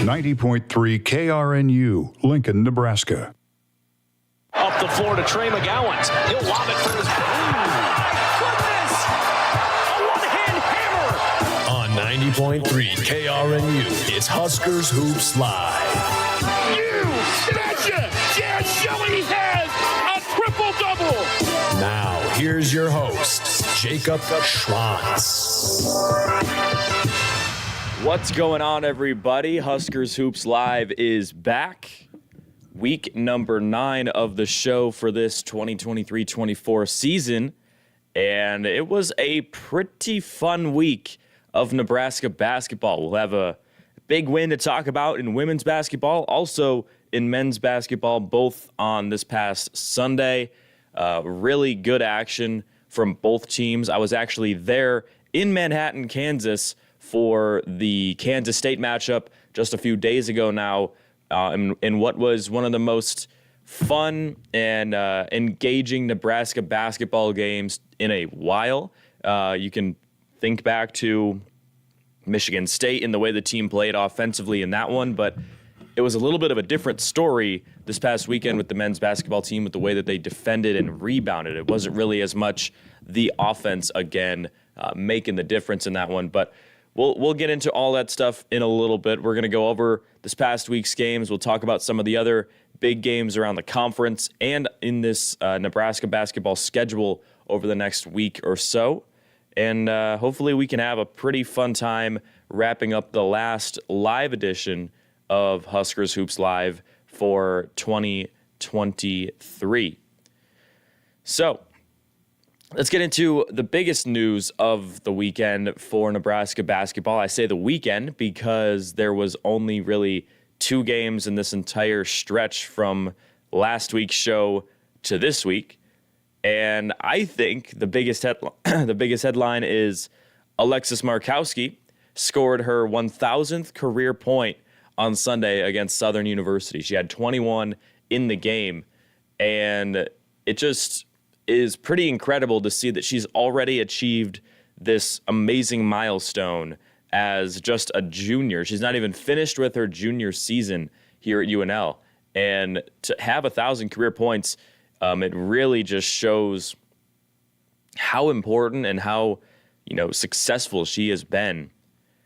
90.3 KRNU, Lincoln, Nebraska. Up the floor to Trey McGowan. He'll lob it for his... Goodness! A one-hand hammer! On 90.3 KRNU, it's Huskers Hoops Live. You betcha! Jazz Shelley has a triple-double! Now, here's your host, Jacob Schwantz. What's going on, everybody? Huskers Hoops Live is back. Week number 9 of the show for this 2023-24 season. And it was a pretty fun week of Nebraska basketball. We'll have a big win to talk about in women's basketball, also in men's basketball, both on this past Sunday. Really good action from both teams. I was actually there in Manhattan, Kansas, for the Kansas State matchup just a few days ago now, in what was one of the most fun and engaging Nebraska basketball games in a while. You can think back to Michigan State and the way the team played offensively in that one, but it was a little bit of a different story this past weekend with the men's basketball team, with the way that they defended and rebounded. It wasn't really as much the offense, again, making the difference in that one, but We'll get into all that stuff in a little bit. We're going to go over this past week's games. We'll talk about some of the other big games around the conference and in this Nebraska basketball schedule over the next week or so. And hopefully we can have a pretty fun time wrapping up the last live edition of Huskers Hoops Live for 2023. So, let's get into the biggest news of the weekend for Nebraska basketball. I say the weekend because there was only really 2 games in this entire stretch from last week's show to this week. And I think the biggest headline is Alexis Markowski scored her 1,000th career point on Sunday against Southern University. She had 21 in the game, and it just is pretty incredible to see that she's already achieved this amazing milestone as just a junior. She's not even finished with her junior season here at UNL. And to have 1,000 career points, it really just shows how important and how, successful she has been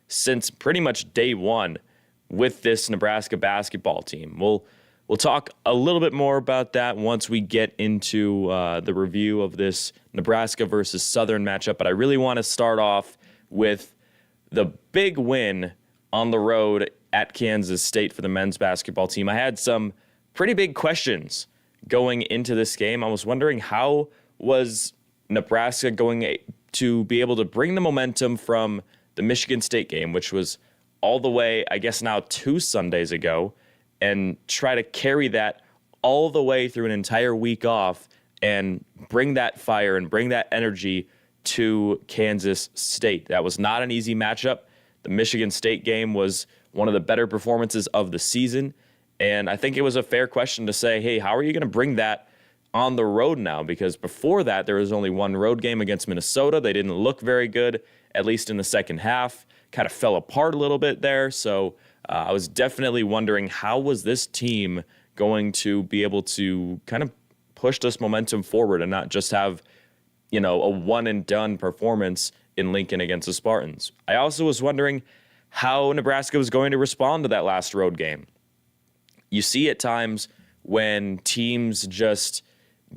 since pretty much day one with this Nebraska basketball team. We'll talk a little bit more about that once we get into the review of this Nebraska versus Southern matchup. But I really want to start off with the big win on the road at Kansas State for the men's basketball team. I had some pretty big questions going into this game. I was wondering, how was Nebraska going to be able to bring the momentum from the Michigan State game, which was all the way, I guess now 2 Sundays ago, and try to carry that all the way through an entire week off and bring that fire and bring that energy to Kansas State. That was not an easy matchup. The Michigan State game was one of the better performances of the season, and I think it was a fair question to say, hey, how are you going to bring that on the road now? Because before that, there was only one road game against Minnesota. They didn't look very good, at least in the second half. Kind of fell apart a little bit there, so I was definitely wondering, how was this team going to be able to kind of push this momentum forward and not just have, a one-and-done performance in Lincoln against the Spartans? I also was wondering how Nebraska was going to respond to that last road game. You see at times when teams just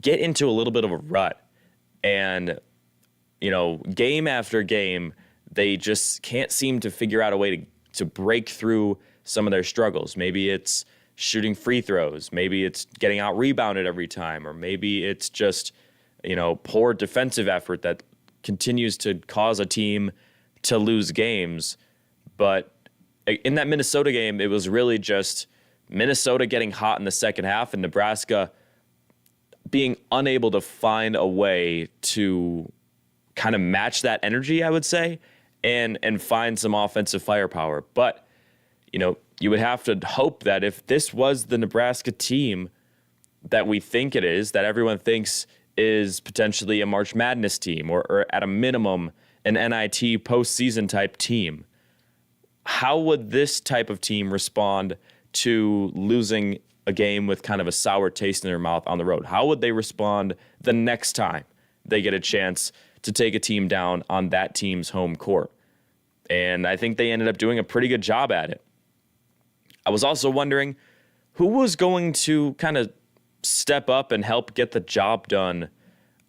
get into a little bit of a rut and, game after game, they just can't seem to figure out a way to break through some of their struggles. Maybe it's shooting free throws. Maybe it's getting out rebounded every time, or maybe it's just, poor defensive effort that continues to cause a team to lose games. But in that Minnesota game, it was really just Minnesota getting hot in the second half and Nebraska being unable to find a way to kind of match that energy, I would say, and find some offensive firepower. But, you would have to hope that if this was the Nebraska team that we think it is, that everyone thinks is potentially a March Madness team or at a minimum an NIT postseason type team, how would this type of team respond to losing a game with kind of a sour taste in their mouth on the road? How would they respond the next time they get a chance to take a team down on that team's home court? And I think they ended up doing a pretty good job at it. I was also wondering who was going to kind of step up and help get the job done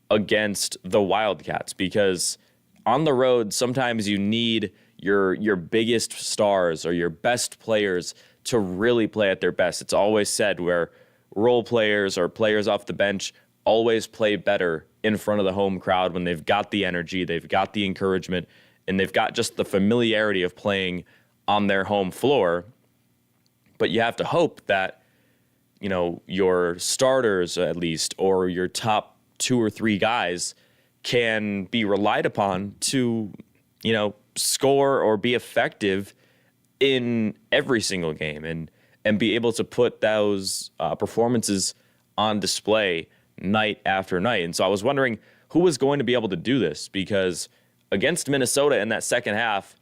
against the Wildcats, because on the road, sometimes you need your biggest stars or your best players to really play at their best. It's always said where role players or players off the bench always play better in front of the home crowd when they've got the energy, they've got the encouragement, and they've got just the familiarity of playing on their home floor. But you have to hope that, you know, your starters at least, or your top 2 or 3 guys can be relied upon to, you know, score or be effective in every single game and be able to put those performances on display night after night. And so I was wondering who was going to be able to do this, because against Minnesota in that second half,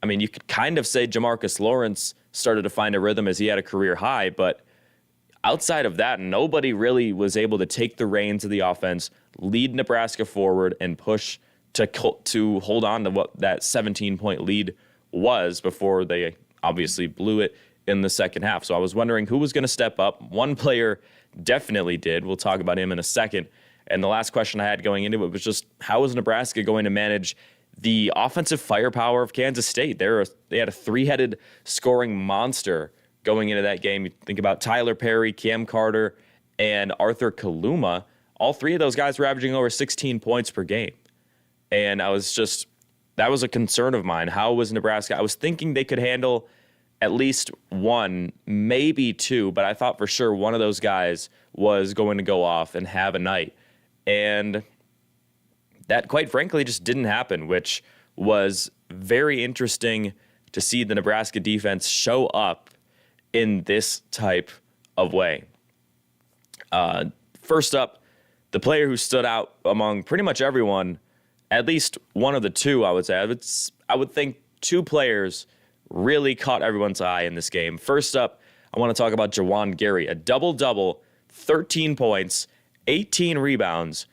I mean, you could kind of say Jamarcus Lawrence started to find a rhythm as he had a career high, but outside of that, nobody really was able to take the reins of the offense, lead Nebraska forward, and push to hold on to what that 17-point lead was before they obviously blew it in the second half. So I was wondering who was going to step up. One player definitely did. We'll talk about him in a second. And the last question I had going into it was just, how is Nebraska going to manage the offensive firepower of Kansas State? They had a 3-headed scoring monster going into that game. You think about Tyler Perry, Cam Carter, and Arthur Kaluma. All 3 of those guys were averaging over 16 points per game. And that was a concern of mine. How was Nebraska? I was thinking they could handle at least 1, maybe 2, but I thought for sure one of those guys was going to go off and have a night. And that, quite frankly, just didn't happen, which was very interesting to see the Nebraska defense show up in this type of way. First up, the player who stood out among pretty much everyone, at least one of the 2, I would say. I would think 2 players really caught everyone's eye in this game. First up, I want to talk about Juwan Gary, a double-double, 13 points, 18 rebounds,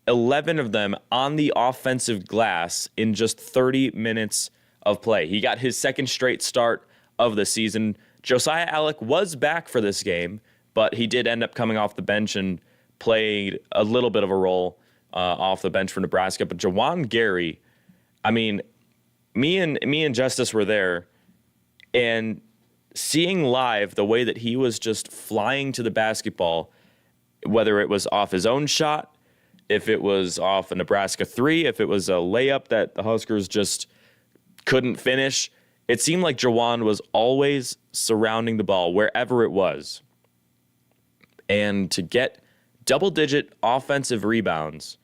11 of them on the offensive glass in just 30 minutes of play. He got his second straight start of the season. Josiah Alec was back for this game, but he did end up coming off the bench and played a little bit of a role off the bench for Nebraska. But Juwan Gary, I mean, me and Justice were there, and seeing live the way that he was just flying to the basketball, whether it was off his own shot, if it was off a Nebraska 3, if it was a layup that the Huskers just couldn't finish, it seemed like Juwan was always surrounding the ball wherever it was. And to get double-digit offensive rebounds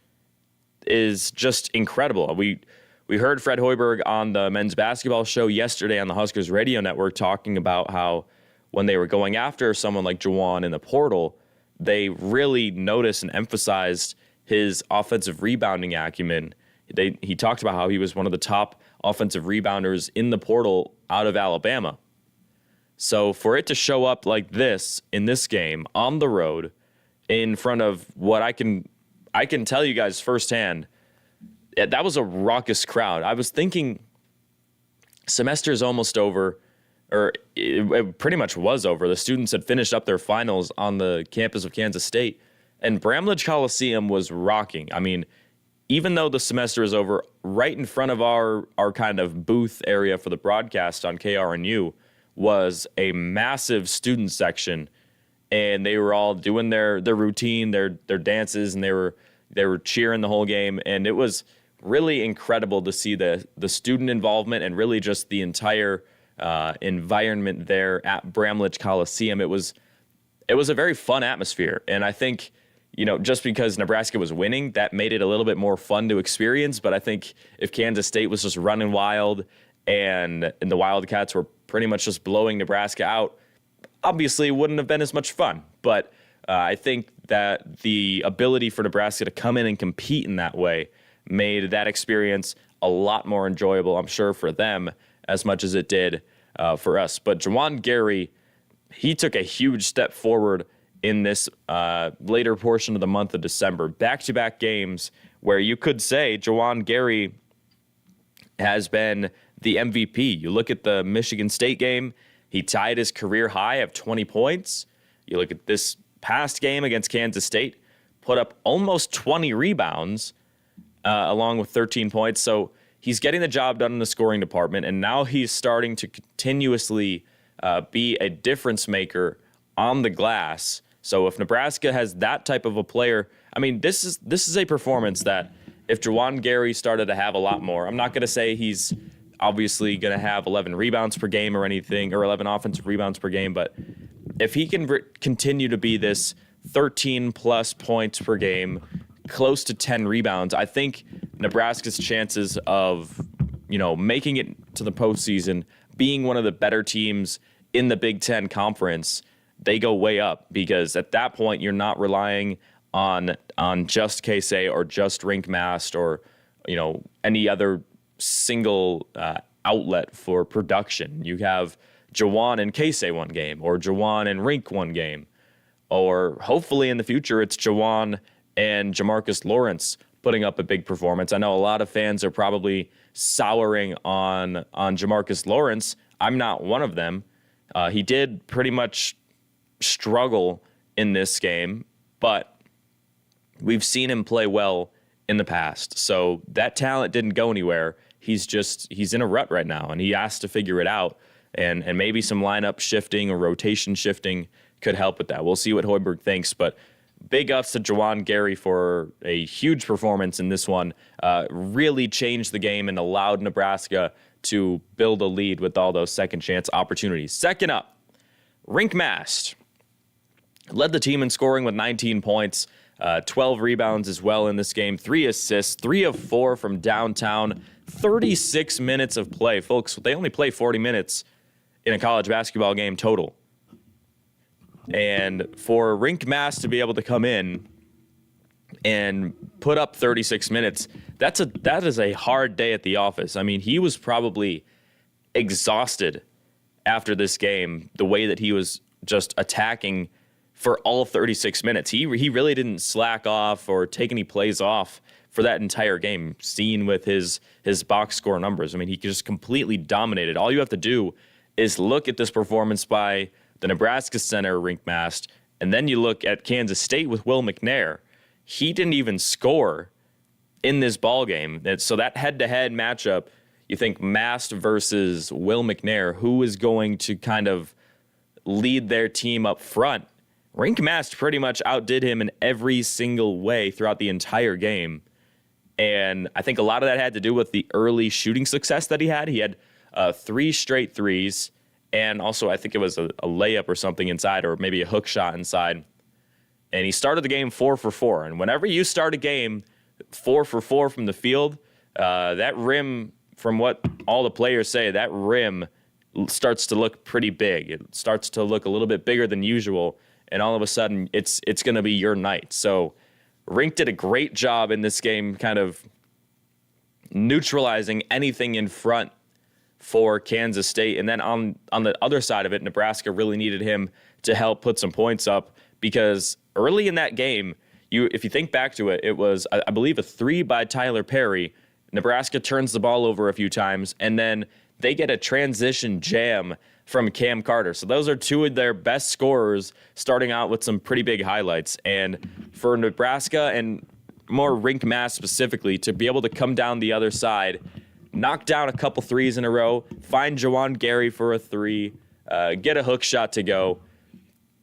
is just incredible. We heard Fred Hoiberg on the men's basketball show yesterday on the Huskers radio network talking about how when they were going after someone like Juwan in the portal, they really noticed and emphasized his offensive rebounding acumen. He talked about how he was one of the top offensive rebounders in the portal out of Alabama. So for it to show up like this in this game on the road in front of what I can tell you guys firsthand, that was a raucous crowd. I was thinking semester's almost over, or it pretty much was over. The students had finished up their finals on the campus of Kansas State, and Bramlage Coliseum was rocking. I mean, even though the semester is over, right in front of our kind of booth area for the broadcast on KRNU was a massive student section, and they were all doing their routine, their dances, and they were cheering the whole game, and it was really incredible to see the student involvement and really just the entire environment there at Bramlage Coliseum. It was a very fun atmosphere, and I think, you know, just because Nebraska was winning, that made it a little bit more fun to experience. But I think if Kansas State was just running wild and the Wildcats were pretty much just blowing Nebraska out, obviously it wouldn't have been as much fun. But I think that the ability for Nebraska to come in and compete in that way made that experience a lot more enjoyable, I'm sure, for them as much as it did for us. But Juwan Gary, he took a huge step forward in this later portion of the month of December. Back-to-back games where you could say Juwan Gary has been the MVP. You look at the Michigan State game, he tied his career high of 20 points. You look at this past game against Kansas State, put up almost 20 rebounds along with 13 points. So he's getting the job done in the scoring department, and now he's starting to continuously be a difference maker on the glass. So if Nebraska has that type of a player, I mean, this is a performance that if Juwan Gary started to have a lot more, I'm not going to say he's obviously going to have 11 rebounds per game or anything, or 11 offensive rebounds per game, but if he can continue to be this 13 plus points per game, close to 10 rebounds, I think Nebraska's chances of, making it to the postseason, being one of the better teams in the Big Ten Conference, they go way up, because at that point you're not relying on just K-Say or just Rink Mast or any other single outlet for production. You have Juwan and K-Say one game, or Juwan and Rink one game, or hopefully in the future it's Juwan and Jamarcus Lawrence putting up a big performance. I know a lot of fans are probably souring on Jamarcus Lawrence. I'm not one of them. He did pretty much struggle in this game, but we've seen him play well in the past. So that talent didn't go anywhere. He's in a rut right now, and he has to figure it out. And maybe some lineup shifting or rotation shifting could help with that. We'll see what Hoiberg thinks, but big ups to Juwan Gary for a huge performance in this one. Really changed the game and allowed Nebraska to build a lead with all those second chance opportunities. Second up, Rink Mast led the team in scoring with 19 points, 12 rebounds as well in this game, 3 assists, 3 of 4 from downtown, 36 minutes of play. Folks, they only play 40 minutes in a college basketball game total. And for Rink Mast to be able to come in and put up 36 minutes, that is a hard day at the office. I mean, he was probably exhausted after this game, the way that he was just attacking for all 36 minutes. He really didn't slack off or take any plays off for that entire game, seen with his box score numbers. I mean, he just completely dominated. All you have to do is look at this performance by the Nebraska center, Rink Mast, and then you look at Kansas State with Will McNair. He didn't even score in this ball game. So that head-to-head matchup, you think Mast versus Will McNair, who is going to kind of lead their team up front? Rink Mast pretty much outdid him in every single way throughout the entire game. And I think a lot of that had to do with the early shooting success that he had. He had 3 straight threes, and also I think it was a layup or something inside, or maybe a hook shot inside. And he started the game 4 for 4. And whenever you start a game 4 for 4 from the field, that rim, from what all the players say, that rim starts to look pretty big. It starts to look a little bit bigger than usual, and all of a sudden it's going to be your night. So Rink did a great job in this game, kind of neutralizing anything in front for Kansas State. And then on the other side of it, Nebraska really needed him to help put some points up, because early in that game, if you think back to it, it was, I believe, a 3 by Tyler Perry. Nebraska turns the ball over a few times, and then they get a transition jam from Cam Carter. So those are 2 of their best scorers, starting out with some pretty big highlights. And for Nebraska, and more Rink Mast specifically, to be able to come down the other side, knock down a couple threes in a row, find Juwan Gary for a 3, get a hook shot to go,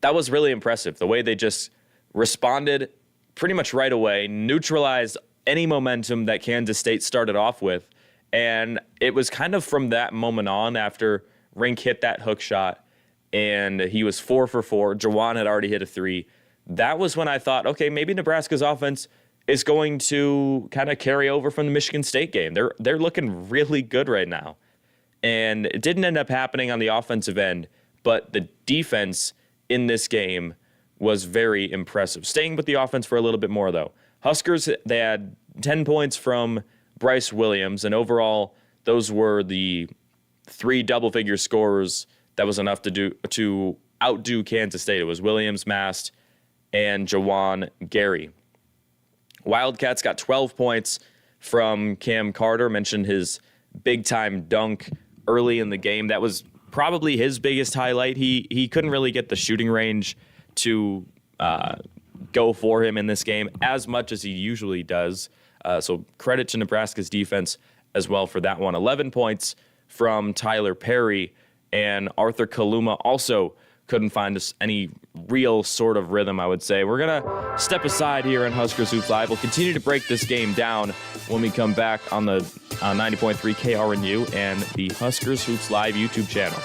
that was really impressive. The way they just responded pretty much right away, neutralized any momentum that Kansas State started off with. And it was kind of from that moment on, after Rink hit that hook shot and he was 4 for 4, Juwan had already hit a 3. That was when I thought, okay, maybe Nebraska's offense is going to kind of carry over from the Michigan State game. They're looking really good right now. And it didn't end up happening on the offensive end, but the defense in this game was very impressive. Staying with the offense for a little bit more, though. Huskers, they had 10 points from Bryce Williams, and overall, those were the 3 double-figure scorers that was enough to outdo Kansas State. It was Williams, Mast, and Jawan Gary. Wildcats got 12 points from Cam Carter. Mentioned his big-time dunk early in the game. That was probably his biggest highlight. He couldn't really get the shooting range to go for him in this game as much as he usually does. So credit to Nebraska's defense as well for that one. 11 points from Tyler Perry, and Arthur Kaluma also couldn't find us any real sort of rhythm, I would say. We're going to step aside here in Huskers Hoops Live. We'll continue to break this game down when we come back on the 90.3 KRNU and the Huskers Hoops Live YouTube channel.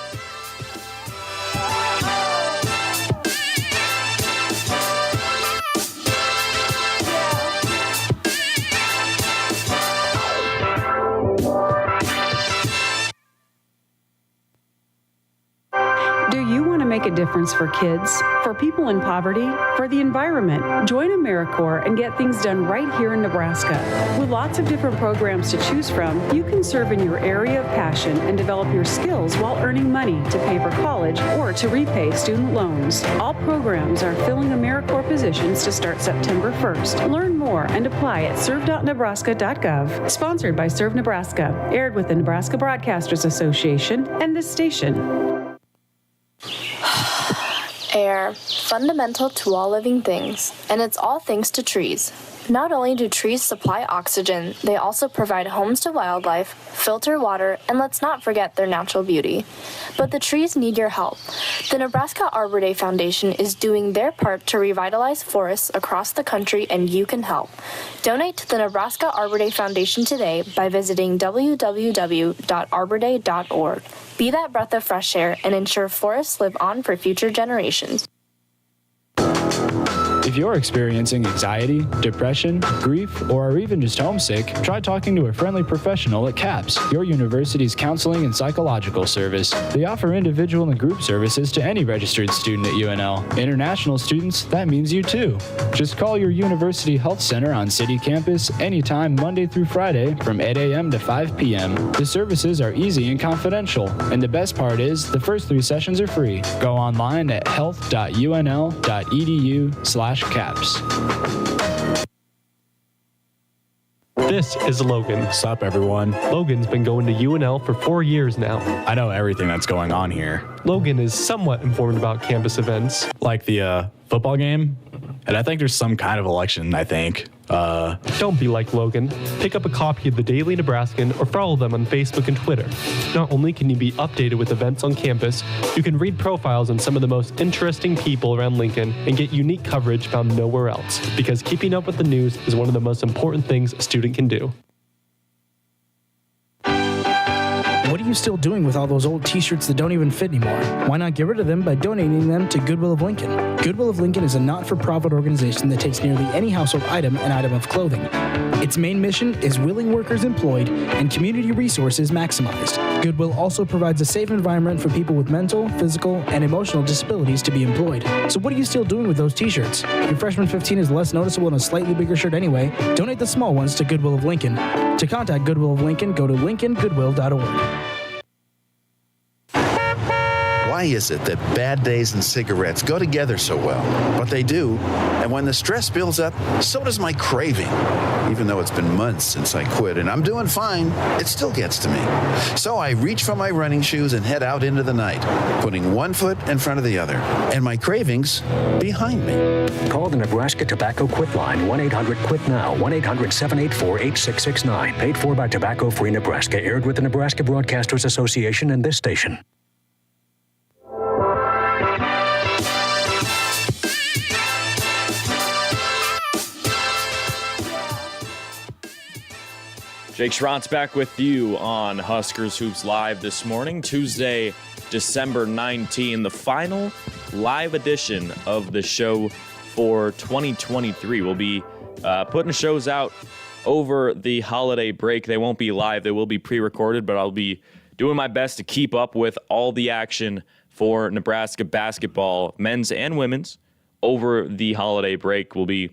Make a difference for kids, for people in poverty, for the environment. Join AmeriCorps and get things done right here in Nebraska. With lots of different programs to choose from, you can serve in your area of passion and develop your skills while earning money to pay for college or to repay student loans. All programs are filling AmeriCorps positions to start September 1st. Learn more and apply at serve.nebraska.gov. Sponsored by Serve Nebraska. Aired with the Nebraska Broadcasters Association and this station. Air, fundamental to all living things, and it's all thanks to trees. Not only do trees supply oxygen, they also provide homes to wildlife, filter water, and let's not forget their natural beauty. But the trees need your help. The Nebraska Arbor Day Foundation is doing their part to revitalize forests across the country, and you can help. Donate to the Nebraska Arbor Day Foundation today by visiting www.arborday.org. Be that breath of fresh air and ensure forests live on for future generations. If you're experiencing anxiety, depression, grief, or are even just homesick, try talking to a friendly professional at CAPS, your university's counseling and psychological service. They offer individual and group services to any registered student at UNL. International students, that means you too. Just call your university health center on city campus anytime Monday through Friday from 8 a.m. to 5 p.m. The services are easy and confidential, and the best part is the first 3 sessions are free. Go online at health.unl.edu/CAPS. This is Logan. What's up, everyone? Logan's been going to UNL for 4 years now. I know everything that's going on here. Logan is somewhat informed about campus events. Like the football game, and I think there's some kind of election, I think. Don't be like Logan. Pick up a copy of the Daily Nebraskan or follow them on Facebook and Twitter. Not only can you be updated with events on campus, you can read profiles on some of the most interesting people around Lincoln and get unique coverage found nowhere else. Because keeping up with the news is one of the most important things a student can do. What are you still doing with all those old t-shirts that don't even fit anymore? Why not get rid of them by donating them to Goodwill of Lincoln? Goodwill of Lincoln is a not-for-profit organization that takes nearly any household item and item of clothing. Its main mission is willing workers employed and community resources maximized. Goodwill also provides a safe environment for people with mental, physical, and emotional disabilities to be employed. So what are you still doing with those t-shirts? Your freshman 15 is less noticeable in a slightly bigger shirt anyway. Donate the small ones to Goodwill of Lincoln. To contact Goodwill of Lincoln, go to lincolngoodwill.org. Why is it that bad days and cigarettes go together so well? But they do, and when the stress builds up, so does my craving. Even though it's been months since I quit and I'm doing fine, it still gets to me. So I reach for my running shoes and head out into the night, putting one foot in front of the other, and my cravings behind me. Call the Nebraska Tobacco Quit Line, 1-800-QUIT-NOW, 1-800-784-8669. Paid for by Tobacco Free Nebraska, aired with the Nebraska Broadcasters Association and this station. Jake Schrantz back with you on Huskers Hoops Live this morning, Tuesday, December 19, the final live edition of the show for 2023. We'll be putting shows out over the holiday break. They won't be live. They will be pre-recorded, but I'll be doing my best to keep up with all the action for Nebraska basketball, men's and women's, over the holiday break. We'll be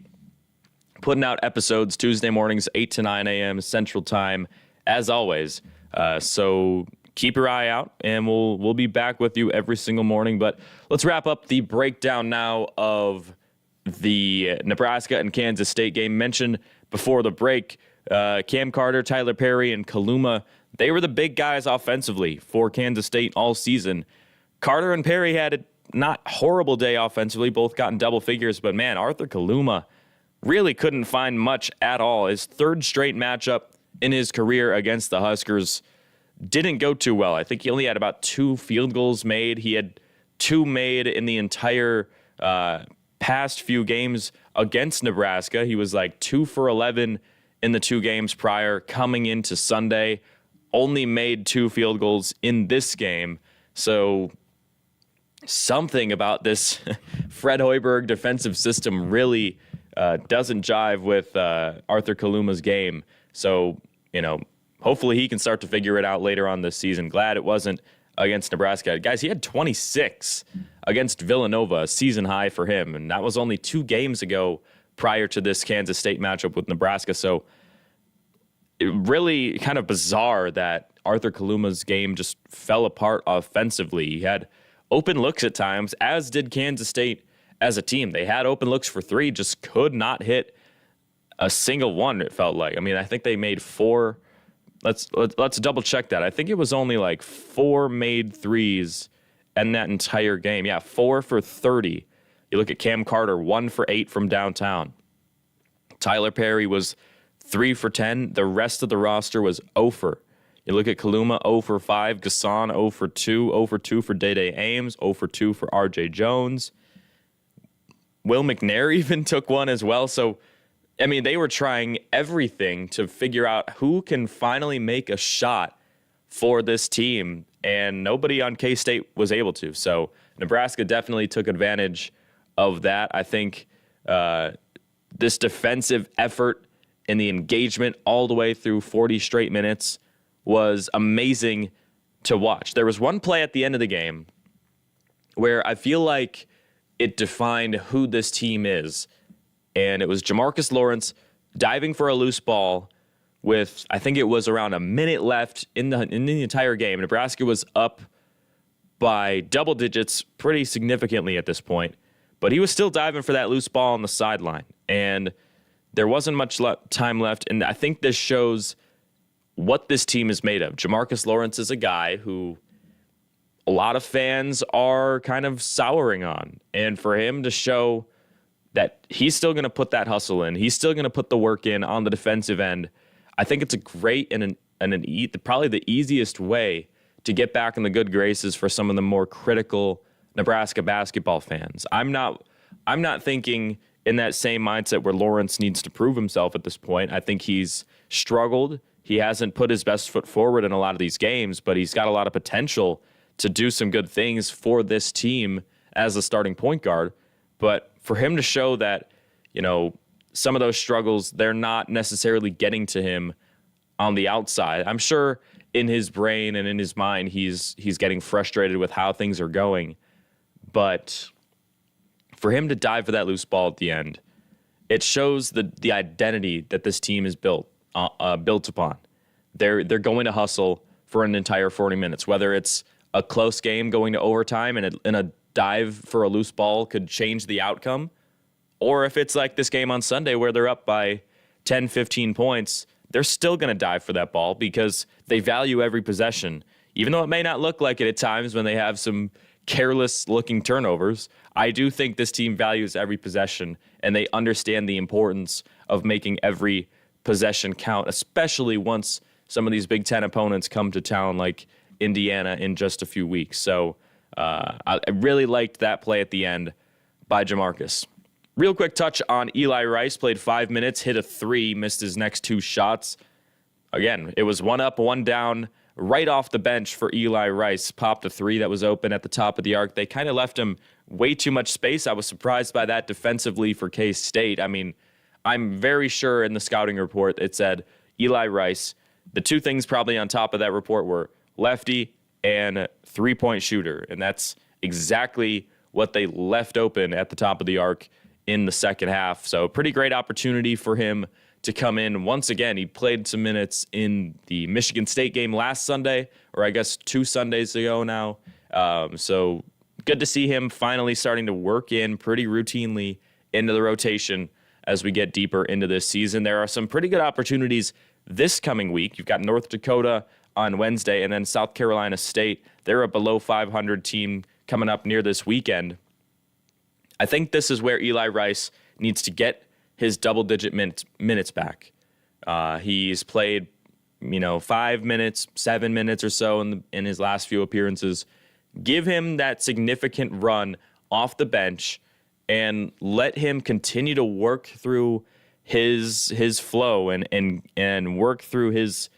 putting out episodes Tuesday mornings, 8 to 9 a.m. Central Time, as always. So keep your eye out, and we'll be back with you every single morning. But let's wrap up the breakdown now of the Nebraska and Kansas State game. Mentioned before the break, Cam Carter, Tyler Perry, and Kaluma, they were the big guys offensively for Kansas State all season. Carter and Perry had a not horrible day offensively, both got in double figures, but man, Arthur Kaluma really couldn't find much at all. His third straight matchup in his career against the Huskers didn't go too well. I think he only had about 2 field goals made. He had 2 made in the entire past few games against Nebraska. He was like 2 for 11 in the 2 games prior. Coming into Sunday, only made 2 field goals in this game. So something about this Fred Hoiberg defensive system really doesn't jive with Arthur Kaluma's game. So, hopefully he can start to figure it out later on this season. Glad it wasn't against Nebraska. Guys, he had 26 against Villanova, a season high for him. And that was only 2 games ago prior to this Kansas State matchup with Nebraska. So it really kind of bizarre that Arthur Kaluma's game just fell apart offensively. He had open looks at times, as did Kansas State as a team. They had open looks for 3, just could not hit a single one, it felt like. I mean, I think they made 4. Let's double check that. I think it was only like 4 made threes in that entire game. Yeah, 4 for 30. You look at Cam Carter, 1 for 8 from downtown. Tyler Perry was 3 for 10. The rest of the roster was 0 for. You look at Kaluma, 0 for 5. Gasson, 0 for 2. 0 for 2 for Day-Day Ames. 0 for 2 for R.J. Jones. Will McNair even took 1 as well. So, I mean, they were trying everything to figure out who can finally make a shot for this team, and nobody on K-State was able to. So Nebraska definitely took advantage of that. I think this defensive effort and the engagement all the way through 40 straight minutes was amazing to watch. There was one play at the end of the game where I feel like it defined who this team is. And it was Jamarcus Lawrence diving for a loose ball with, I think it was around a minute left in the entire game. Nebraska was up by double digits pretty significantly at this point, but he was still diving for that loose ball on the sideline. And there wasn't much time left, and I think this shows what this team is made of. Jamarcus Lawrence is a guy who a lot of fans are kind of souring on, and for him to show that he's still going to put that hustle in, he's still going to put the work in on the defensive end, I think it's a great and probably the easiest way to get back in the good graces for some of the more critical Nebraska basketball fans. I'm not thinking in that same mindset where Lawrence needs to prove himself at this point. I think he's struggled. He hasn't put his best foot forward in a lot of these games, but he's got a lot of potential to do some good things for this team as a starting point guard. But for him to show that, some of those struggles, they're not necessarily getting to him on the outside. I'm sure in his brain and in his mind, he's getting frustrated with how things are going. But for him to dive for that loose ball at the end, it shows the identity that this team is built upon. They're going to hustle for an entire 40 minutes, whether it's a close game going to overtime and a dive for a loose ball could change the outcome, or if it's like this game on Sunday where they're up by 10, 15 points, they're still going to dive for that ball because they value every possession. Even though it may not look like it at times when they have some careless-looking turnovers, I do think this team values every possession, and they understand the importance of making every possession count, especially once some of these Big Ten opponents come to town like Indiana in just a few weeks. So I really liked that play at the end by Jamarcus. Real quick touch on Eli Rice. Played 5 minutes, hit a 3, missed his next 2 shots. Again, it was 1 up, 1 down, right off the bench for Eli Rice. Popped a 3 that was open at the top of the arc. They kind of left him way too much space. I was surprised by that defensively for K-State. I mean, I'm very sure in the scouting report it said Eli Rice. The 2 things probably on top of that report were lefty and 3-point shooter. And that's exactly what they left open at the top of the arc in the second half. So pretty great opportunity for him to come in once again. He played some minutes in the Michigan State game last Sunday, or I guess 2 Sundays ago now. So good to see him finally starting to work in pretty routinely into the rotation as we get deeper into this season. There are some pretty good opportunities this coming week. You've got North Dakota on Wednesday, and then South Carolina State. They're a below 500 team coming up near this weekend. I think this is where Eli Rice needs to get his double-digit minutes back. He's played, 5 minutes, 7 minutes or so in his last few appearances. Give him that significant run off the bench and let him continue to work through his flow and work through his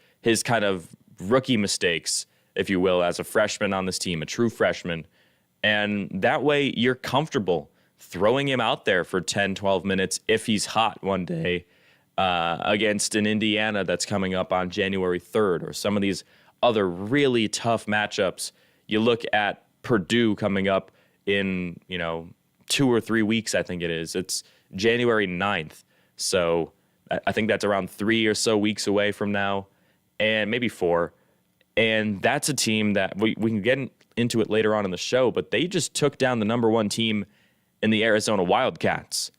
kind of rookie mistakes, if you will, as a freshman on this team, a true freshman. And that way you're comfortable throwing him out there for 10, 12 minutes if he's hot one day against an Indiana that's coming up on January 3rd, or some of these other really tough matchups. You look at Purdue coming up in, 2 or 3 weeks, I think it is. It's January 9th. So I think that's around 3 or so weeks away from now, and maybe 4. And that's a team that we can get into it later on in the show, but they just took down the number 1 team in the Arizona Wildcats.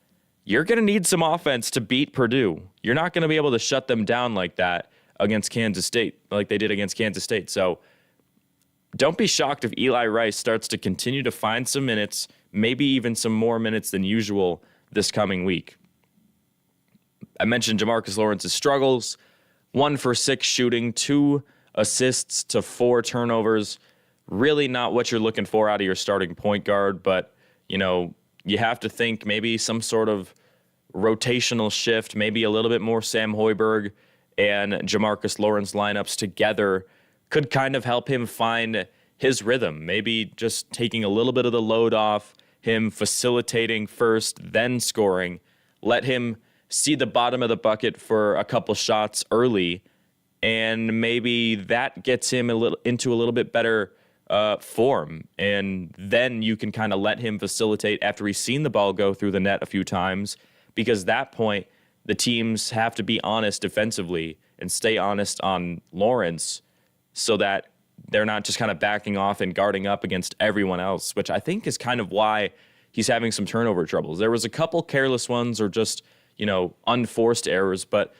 You're going to need some offense to beat Purdue. You're not going to be able to shut them down like that against Kansas State, like they did against Kansas State. So don't be shocked if Eli Rice starts to continue to find some minutes, maybe even some more minutes than usual this coming week. I mentioned Jamarcus Lawrence's struggles. 1 for 6 shooting, 2 assists to 4 turnovers. Really not what you're looking for out of your starting point guard, but, you have to think maybe some sort of rotational shift, maybe a little bit more Sam Hoiberg and Jamarcus Lawrence lineups together could kind of help him find his rhythm. Maybe just taking a little bit of the load off, him facilitating first, then scoring. Let him see the bottom of the bucket for a couple shots early, and maybe that gets him into a little bit better form, and then you can kind of let him facilitate after he's seen the ball go through the net a few times, because at that point the teams have to be honest defensively and stay honest on Lawrence so that they're not just kind of backing off and guarding up against everyone else, which I think is kind of why he's having some turnover troubles. There was a couple careless ones or just, unforced errors, but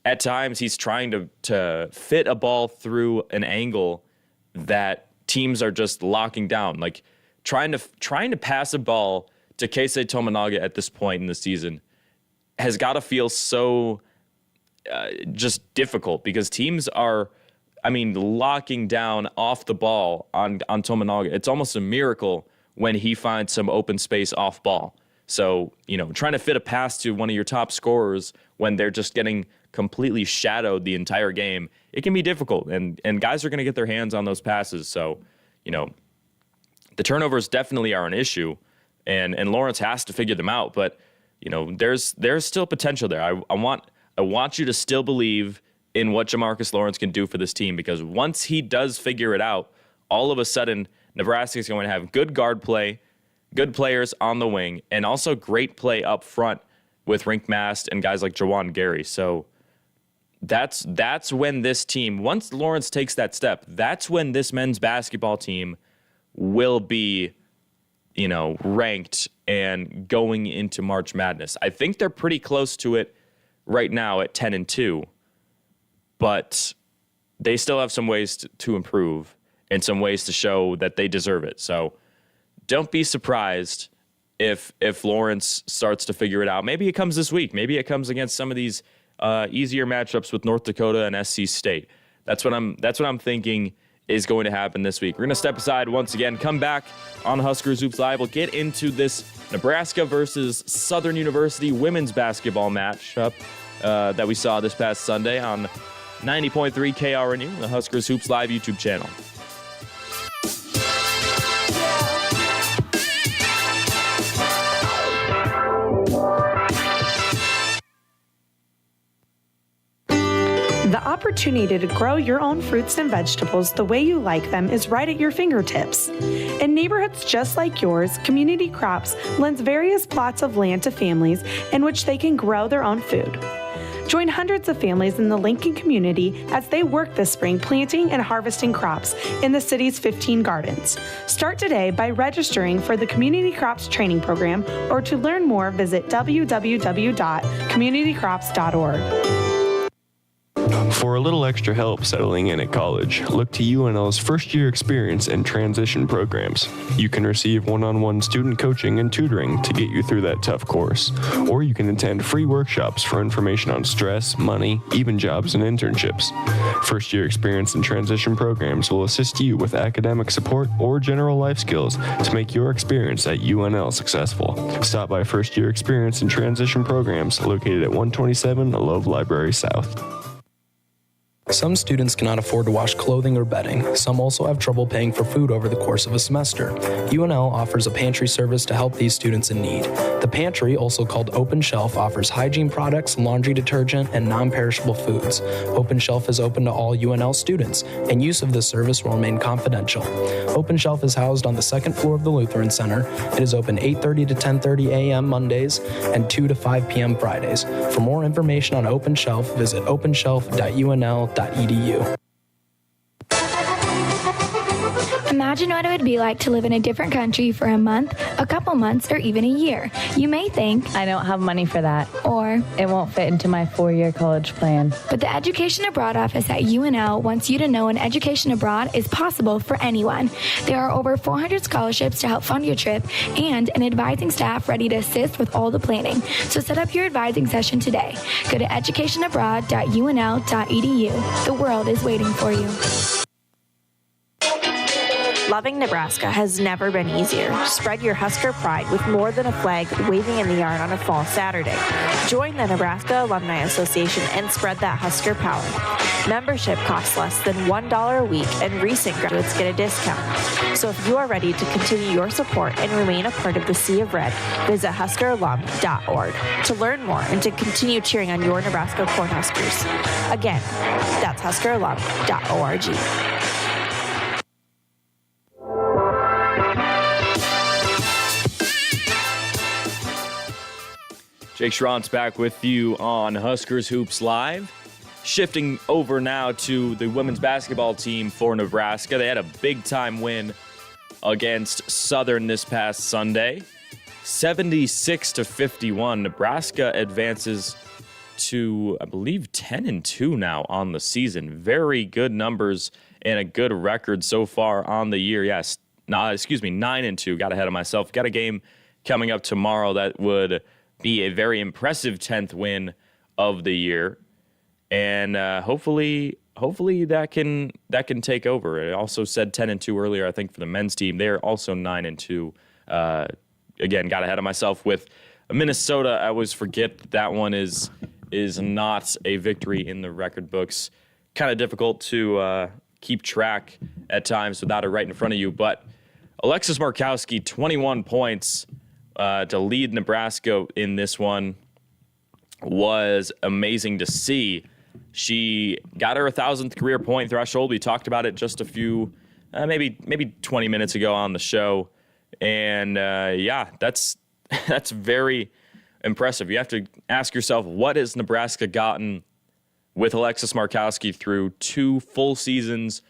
at times he's trying to fit a ball through an angle that teams are just locking down, like trying to pass a ball to Keisei Tominaga at this point in the season has got to feel so just difficult, because teams are, locking down off the ball on Tominaga. It's almost a miracle when he finds some open space off ball. So, trying to fit a pass to one of your top scorers when they're just getting completely shadowed the entire game, it can be difficult, and guys are going to get their hands on those passes. So, the turnovers definitely are an issue, and Lawrence has to figure them out. But, there's still potential there. I want you to still believe in what Jamarcus Lawrence can do for this team, because once he does figure it out, all of a sudden Nebraska is going to have good guard play, good players on the wing, and also great play up front with Rink Mast and guys like Jawan Gary. So that's when this team, once Lawrence takes that step, that's when this men's basketball team will be, ranked and going into March Madness. I think they're pretty close to it right now at 10-2, but they still have some ways to improve and some ways to show that they deserve it. So don't be surprised if Lawrence starts to figure it out. Maybe it comes this week. Maybe it comes against some of these easier matchups with North Dakota and SC State. That's what I'm thinking is going to happen this week. We're going to step aside once again, come back on Huskers Hoops Live. We'll get into this Nebraska versus Southern University women's basketball matchup that we saw this past Sunday on 90.3 KRNU, the Huskers Hoops Live YouTube channel. The opportunity to grow your own fruits and vegetables the way you like them is right at your fingertips. In neighborhoods just like yours, Community Crops lends various plots of land to families in which they can grow their own food. Join hundreds of families in the Lincoln community as they work this spring planting and harvesting crops in the city's 15 gardens. Start today by registering for the Community Crops Training Program, or to learn more, visit www.communitycrops.org. For a little extra help settling in at college, look to UNL's first-year experience and transition programs. You can receive one-on-one student coaching and tutoring to get you through that tough course. Or you can attend free workshops for information on stress, money, even jobs and internships. First-year experience and transition programs will assist you with academic support or general life skills to make your experience at UNL successful. Stop by First-Year Experience and Transition Programs located at 127 Love Library South. Some students cannot afford to wash clothing or bedding. Some also have trouble paying for food over the course of a semester. UNL offers a pantry service to help these students in need. The pantry, also called Open Shelf, offers hygiene products, laundry detergent, and non-perishable foods. Open Shelf is open to all UNL students, and use of this service will remain confidential. Open Shelf is housed on the second floor of the Lutheran Center. It is open 8:30 to 10:30 a.m. Mondays and 2 to 5 p.m. Fridays. For more information on Open Shelf, visit openshelf.unl.edu. Imagine what it would be like to live in a different country for a month, a couple months, or even a year. You may think, I don't have money for that. Or, it won't fit into my 4-year college plan. But the Education Abroad office at UNL wants you to know an education abroad is possible for anyone. There are over 400 scholarships to help fund your trip and an advising staff ready to assist with all the planning. So set up your advising session today. Go to educationabroad.unl.edu. The world is waiting for you. Loving Nebraska has never been easier. Spread your Husker pride with more than a flag waving in the yard on a fall Saturday. Join the Nebraska Alumni Association and spread that Husker power. Membership costs less than $1 a week, and recent graduates get a discount. So if you are ready to continue your support and remain a part of the Sea of Red, visit huskeralum.org to learn more and to continue cheering on your Nebraska Cornhuskers. Again, that's huskeralum.org. Jake Schront's back with you on Huskers Hoops Live. Shifting over now to the women's basketball team for Nebraska. They had a big-time win against Southern this past Sunday. 76-51. Nebraska advances to, I believe, 10-2 now on the season. Very good numbers and a good record so far on the year. Yes, 9-2. Got ahead of myself. Got a game coming up tomorrow that would be a very impressive 10th win of the year, and hopefully that can take over. It also said 10-2 earlier, I think, for the men's team. They're also 9-2. Again, got ahead of myself with Minnesota. I always forget that one is not a victory in the record books. Kind of difficult to keep track at times without it right in front of you. But Alexis Markowski, 21 points. To lead Nebraska in this one was amazing to see. She got her 1,000th career point threshold. We talked about it just a few, maybe 20 minutes ago on the show. And that's very impressive. You have to ask yourself, what has Nebraska gotten with Alexis Markowski through 2 full seasons,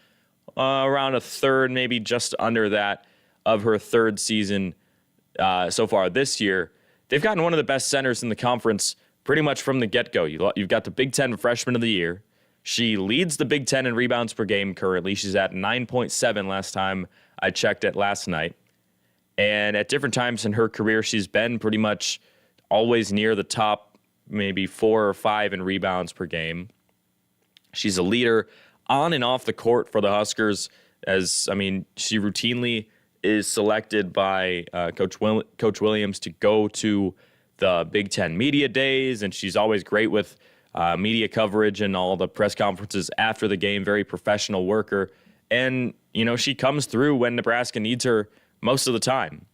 around a third, maybe just under that, of her 3rd season so far this year. They've gotten one of the best centers in the conference pretty much from the get-go. You've got the Big Ten Freshman of the Year. She leads the Big Ten in rebounds per game currently. She's at 9.7 last time I checked it last night. And at different times in her career, she's been pretty much always near the top, maybe 4 or 5 in rebounds per game. She's a leader on and off the court for the Huskers. She routinely is selected by Coach Williams to go to the Big Ten media days, and she's always great with media coverage and all the press conferences after the game. Very professional worker, and she comes through when Nebraska needs her most of the time,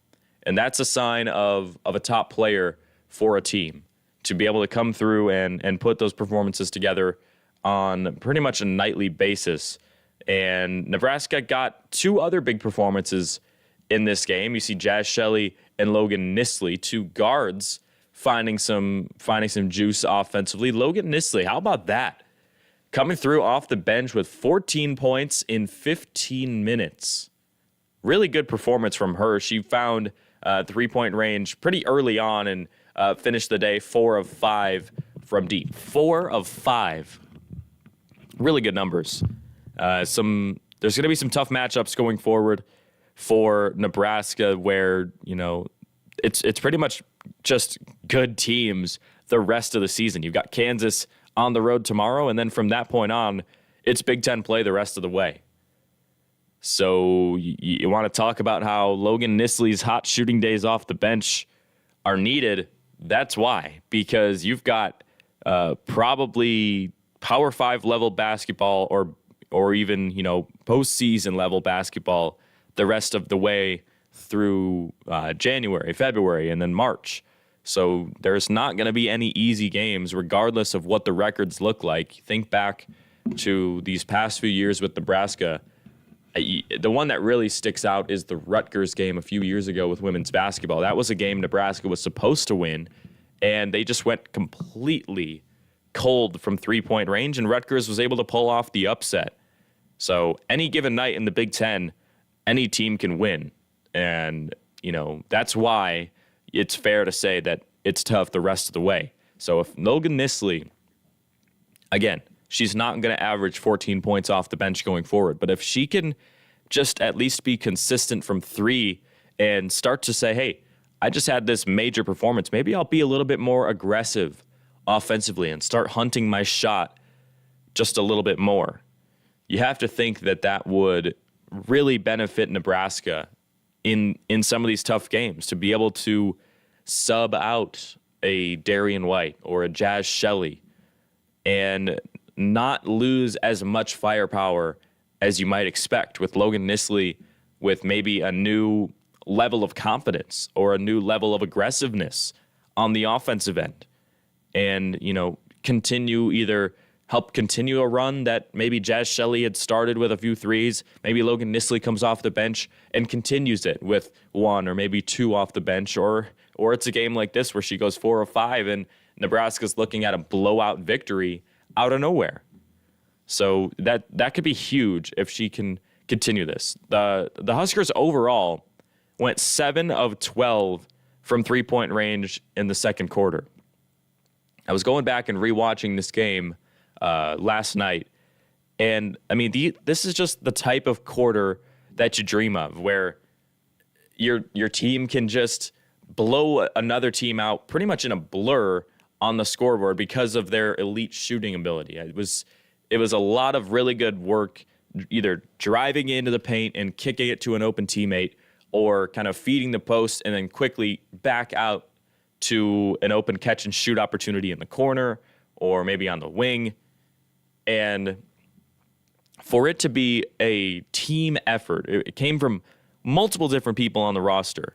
and that's a sign of a top player for a team to be able to come through and put those performances together on pretty much a nightly basis. And Nebraska got 2 other big performances in this game. You see Jazz Shelley and Logan Nisley, 2 guards finding some juice offensively. Logan Nisley, how about that? Coming through off the bench with 14 points in 15 minutes. Really good performance from her. She found 3-point range pretty early on and finished the day 4 of 5 from deep. 4 of 5. Really good numbers. There's going to be some tough matchups going forward for Nebraska where, it's pretty much just good teams the rest of the season. You've got Kansas on the road tomorrow, and then from that point on, it's Big Ten play the rest of the way. So you want to talk about how Logan Nisley's hot shooting days off the bench are needed. That's why, because you've got probably Power 5 level basketball or even, postseason level basketball the rest of the way through January, February, and then March. So there's not going to be any easy games regardless of what the records look like. Think back to these past few years with Nebraska. The one that really sticks out is the Rutgers game a few years ago with women's basketball. That was a game Nebraska was supposed to win, and they just went completely cold from 3-point range, and Rutgers was able to pull off the upset. So any given night in the Big Ten, any team can win. And, that's why it's fair to say that it's tough the rest of the way. So if Logan Nisley, again, she's not going to average 14 points off the bench going forward, but if she can just at least be consistent from 3 and start to say, hey, I just had this major performance, maybe I'll be a little bit more aggressive offensively and start hunting my shot just a little bit more. You have to think that would really benefit Nebraska in some of these tough games, to be able to sub out a Darian White or a Jazz Shelley and not lose as much firepower as you might expect with Logan Nisley, with maybe a new level of confidence or a new level of aggressiveness on the offensive end. And, help continue a run that maybe Jazz Shelley had started with a few threes. Maybe Logan Nisley comes off the bench and continues it with 1 or maybe 2 off the bench. Or it's a game like this where she goes 4 of 5 and Nebraska's looking at a blowout victory out of nowhere. So that could be huge if she can continue this. The Huskers overall went 7 of 12 from 3-point range in the second quarter. I was going back and rewatching this game last night, and this is just the type of quarter that you dream of, where your team can just blow another team out pretty much in a blur on the scoreboard because of their elite shooting ability. It was a lot of really good work, either driving into the paint and kicking it to an open teammate, or kind of feeding the post and then quickly back out to an open catch and shoot opportunity in the corner or maybe on the wing. And for it to be a team effort, it came from multiple different people on the roster.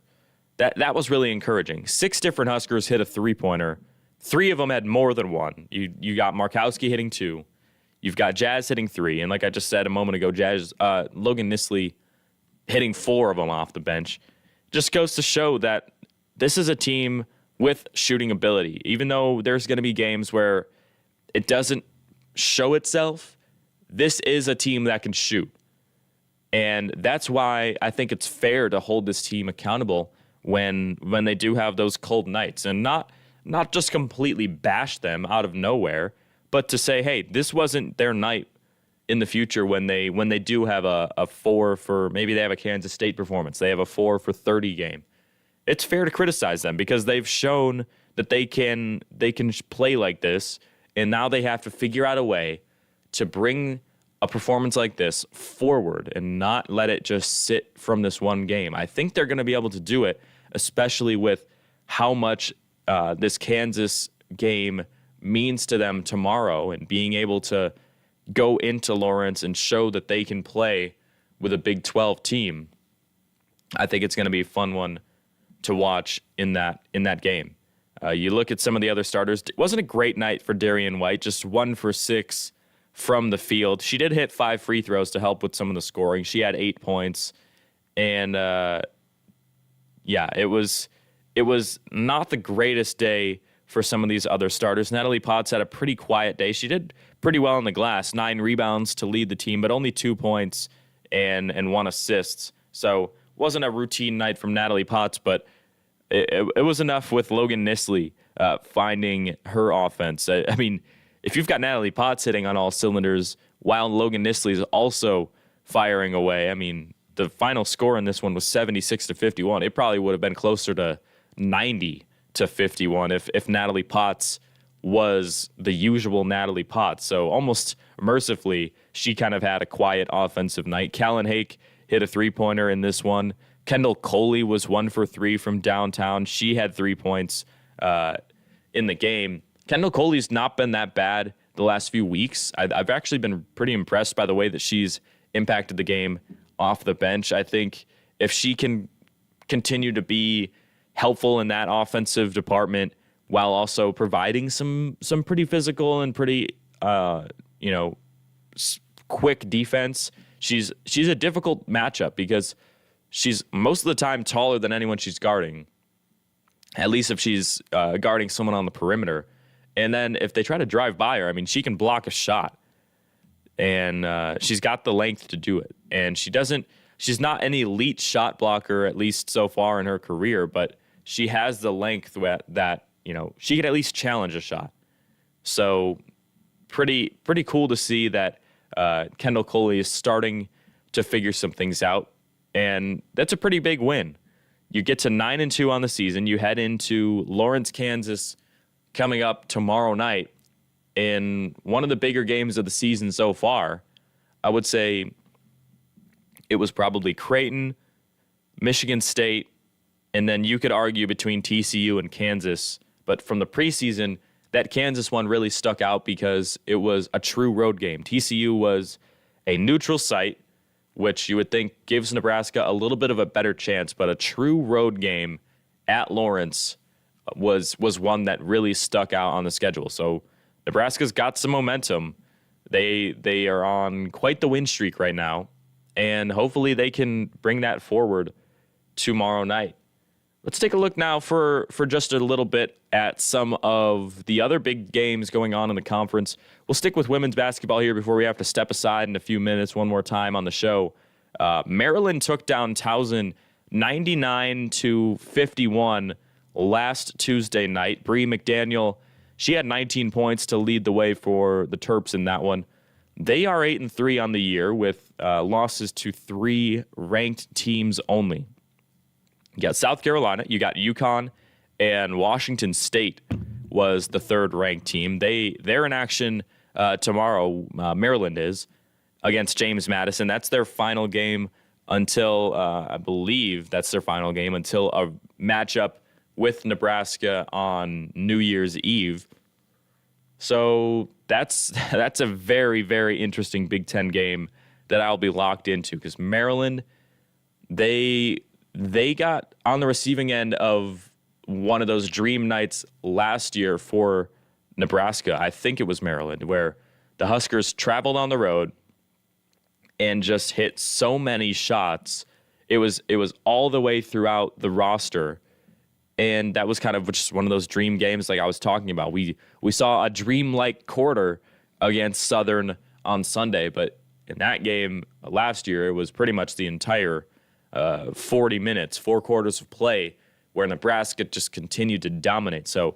That was really encouraging. 6 different Huskers hit a 3-pointer. 3 of them had more than one. You got Markowski hitting 2. You've got Jazz hitting 3. And like I just said a moment ago, Logan Nisley hitting 4 of them off the bench. Just goes to show that this is a team with shooting ability. Even though there's going to be games where it doesn't show itself, this is a team that can shoot. And that's why I think it's fair to hold this team accountable when they do have those cold nights, and not just completely bash them out of nowhere, but to say, hey, this wasn't their night in the future when they do have a 4 for, maybe they have a Kansas State performance, they have a 4 for 30 game. It's fair to criticize them because they've shown that they can play like this. And now they have to figure out a way to bring a performance like this forward and not let it just sit from this one game. I think they're going to be able to do it, especially with how much this Kansas game means to them tomorrow, and being able to go into Lawrence and show that they can play with a Big 12 team. I think it's going to be a fun one to watch in that game. You look at some of the other starters. It wasn't a great night for Darian White, just 1 for 6 from the field. She did hit 5 free throws to help with some of the scoring. She had 8 points. And, it it was not the greatest day for some of these other starters. Natalie Potts had a pretty quiet day. She did pretty well in the glass, 9 rebounds to lead the team, but only 2 points and 1 assist. So wasn't a routine night from Natalie Potts, but it was enough with Logan Nisley finding her offense. I mean, if you've got Natalie Potts hitting on all cylinders while Logan Nisley is also firing away, I mean, the final score in this one was 76-51. It probably would have been closer to 90-51 if Natalie Potts was the usual Natalie Potts. So almost mercifully, she kind of had a quiet offensive night. Callan Hake hit a 3-pointer in this one. Kendall Coley was 1 for 3 from downtown. She had 3 points in the game. Kendall Coley's not been that bad the last few weeks. I've actually been pretty impressed by the way that she's impacted the game off the bench. I think if she can continue to be helpful in that offensive department while also providing some pretty physical and pretty quick defense, she's a difficult matchup because she's most of the time taller than anyone she's guarding, at least if she's guarding someone on the perimeter. And then if they try to drive by her, I mean, she can block a shot. And she's got the length to do it. And she's not an elite shot blocker, at least so far in her career, but she has the length that she could at least challenge a shot. So pretty cool to see that Kendall Coley is starting to figure some things out. And that's a pretty big win. You get to 9-2 on the season. You head into Lawrence, Kansas coming up tomorrow night in one of the bigger games of the season so far. I would say it was probably Creighton, Michigan State, and then you could argue between TCU and Kansas. But from the preseason, that Kansas one really stuck out because it was a true road game. TCU was a neutral site, which you would think gives Nebraska a little bit of a better chance, but a true road game at Lawrence was one that really stuck out on the schedule. So Nebraska's got some momentum. They are on quite the win streak right now, and hopefully they can bring that forward tomorrow night. Let's take a look now for just a little bit at some of the other big games going on in the conference. We'll stick with women's basketball here before we have to step aside in a few minutes one more time on the show. Maryland took down Towson 99-51 last Tuesday night. Bree McDaniel, she had 19 points to lead the way for the Terps in that one. They are 8-3 on the year with losses to 3 ranked teams only. You got South Carolina, you got UConn, and Washington State was the 3rd ranked team. They're in action tomorrow, Maryland is, against James Madison. That's their final game until, I believe that's their final game until a matchup with Nebraska on New Year's Eve. So that's a very, very interesting Big Ten game that I'll be locked into because Maryland, they got on the receiving end of one of those dream nights last year for Nebraska. I think it was Maryland, where the Huskers traveled on the road and just hit so many shots. It was all the way throughout the roster. And that was kind of just one of those dream games like I was talking about. We saw a dream-like quarter against Southern on Sunday, but in that game last year, it was pretty much the entire 40 minutes, 4 quarters of play where Nebraska just continued to dominate. So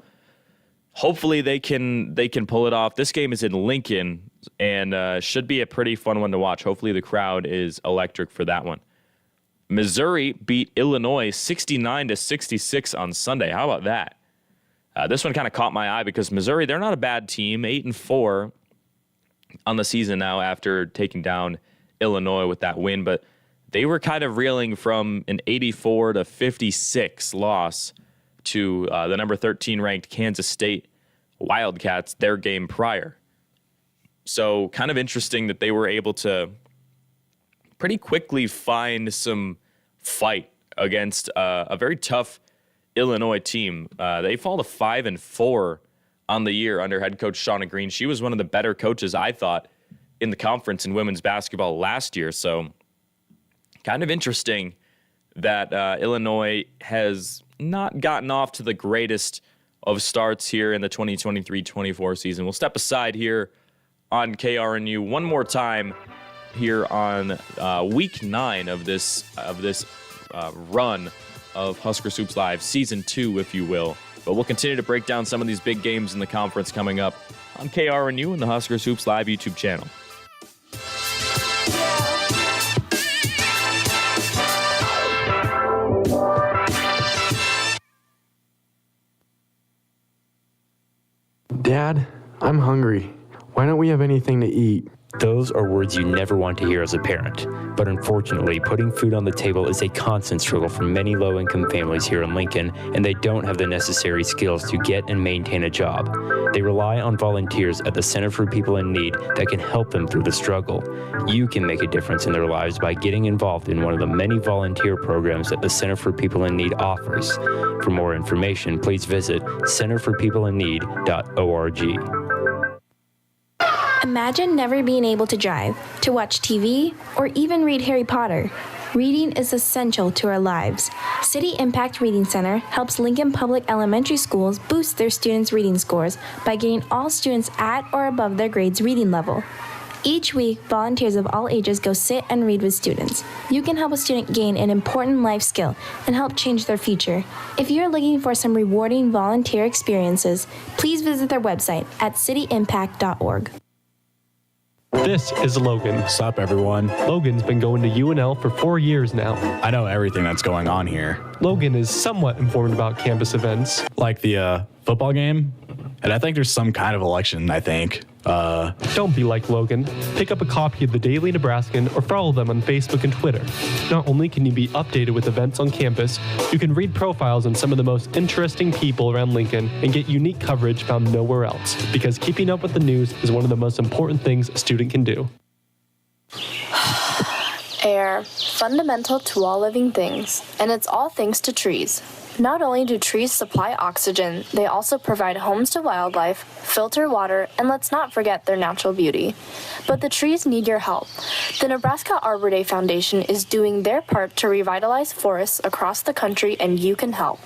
hopefully they can pull it off. This game is in Lincoln and should be a pretty fun one to watch. Hopefully the crowd is electric for that one. Missouri beat Illinois 69-66 on Sunday. How about that? This one kind of caught my eye because Missouri, they're not a bad team, 8-4 on the season now after taking down Illinois with that win, but they were kind of reeling from an 84-56 loss to the number 13 ranked Kansas State Wildcats their game prior. So kind of interesting that they were able to pretty quickly find some fight against a very tough Illinois team. They fall to 5-4 on the year under head coach Shauna Green. She was one of the better coaches, I thought, in the conference in women's basketball last year. So kind of interesting that Illinois has not gotten off to the greatest of starts here in the 2023-24 season. We'll step aside here on KRNU one more time here on week 9 of this run of Huskers Hoops Live, season 2, if you will. But we'll continue to break down some of these big games in the conference coming up on KRNU and the Huskers Hoops Live YouTube channel. Dad, I'm hungry. Why don't we have anything to eat? Those are words you never want to hear as a parent. But unfortunately, putting food on the table is a constant struggle for many low-income families here in Lincoln, and they don't have the necessary skills to get and maintain a job. They rely on volunteers at the Center for People in Need that can help them through the struggle. You can make a difference in their lives by getting involved in one of the many volunteer programs that the Center for People in Need offers. For more information, please visit centerforpeopleinneed.org. Imagine never being able to drive, to watch TV, or even read Harry Potter. Reading is essential to our lives. City Impact Reading Center helps Lincoln Public Elementary Schools boost their students' reading scores by getting all students at or above their grade's reading level. Each week, volunteers of all ages go sit and read with students. You can help a student gain an important life skill and help change their future. If you're looking for some rewarding volunteer experiences, please visit their website at cityimpact.org. This is Logan. What's up, everyone? Logan's been going to UNL for 4 years now. I know everything that's going on here. Logan is somewhat informed about campus events. Like the football game? And I think there's some kind of election, I think. Don't be like Logan. Pick up a copy of the Daily Nebraskan or follow them on Facebook and Twitter. Not only can you be updated with events on campus, you can read profiles on some of the most interesting people around Lincoln and get unique coverage found nowhere else. Because keeping up with the news is one of the most important things a student can do. Air, fundamental to all living things, and it's all thanks to trees. Not only do trees supply oxygen, they also provide homes to wildlife, filter water, and let's not forget their natural beauty. But the trees need your help. The Nebraska Arbor Day Foundation is doing their part to revitalize forests across the country, and you can help.